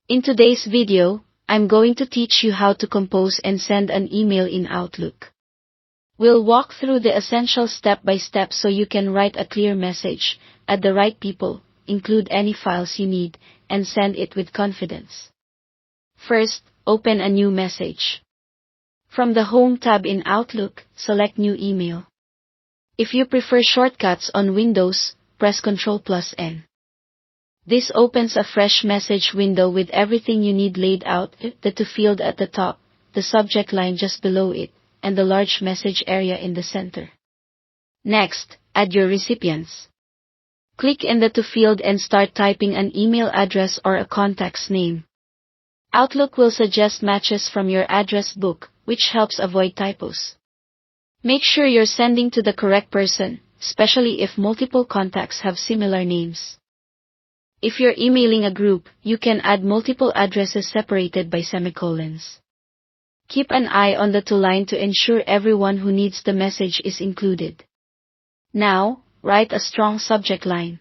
In today's video, I'm going to teach you how to compose and send an email in Outlook. We'll walk through the essentials step by step so you can write a clear message, add the right people, include any files you need, and send it with confidence. First, open a new message. From the Home tab in Outlook, select New Email. If you prefer shortcuts on Windows, press Ctrl+N. This opens a fresh message window with everything you need laid out, the to field at the top, the subject line just below it, and the large message area in the center. Next, add your recipients. Click in the to field and start typing an email address or a contact's name. Outlook will suggest matches from your address book, which helps avoid typos. Make sure you're sending to the correct person, especially if multiple contacts have similar names. If you're emailing a group, you can add multiple addresses separated by semicolons. Keep an eye on the to line to ensure everyone who needs the message is included. Now, write a strong subject line.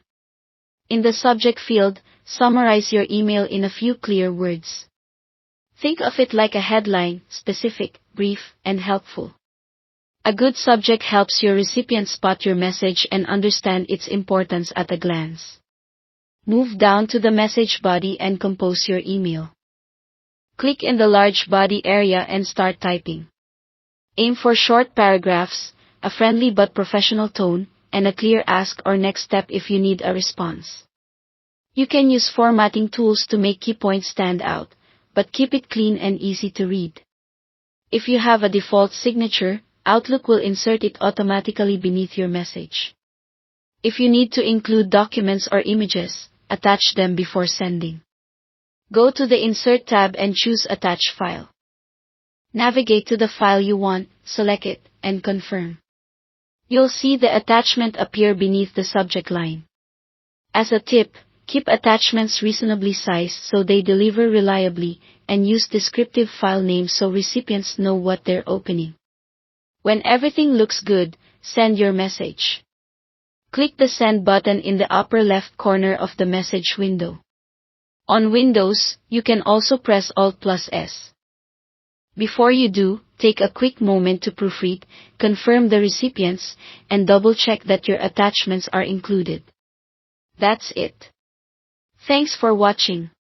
In the subject field, summarize your email in a few clear words. Think of it like a headline, specific, brief, and helpful. A good subject helps your recipient spot your message and understand its importance at a glance. Move down to the message body and compose your email. Click in the large body area and start typing. Aim for short paragraphs, a friendly but professional tone, and a clear ask or next step if you need a response. You can use formatting tools to make key points stand out, but keep it clean and easy to read. If you have a default signature, Outlook will insert it automatically beneath your message. If you need to include documents or images, attach them before sending. Go to the Insert tab and choose Attach File. Navigate to the file you want, select it, and confirm. You'll see the attachment appear beneath the subject line. As a tip, keep attachments reasonably sized so they deliver reliably, and use descriptive file names so recipients know what they're opening. When everything looks good, send your message. Click the Send button in the upper left corner of the message window. On Windows, you can also press Alt+S. Before you do, take a quick moment to proofread, confirm the recipients, and double-check that your attachments are included. That's it. Thanks for watching.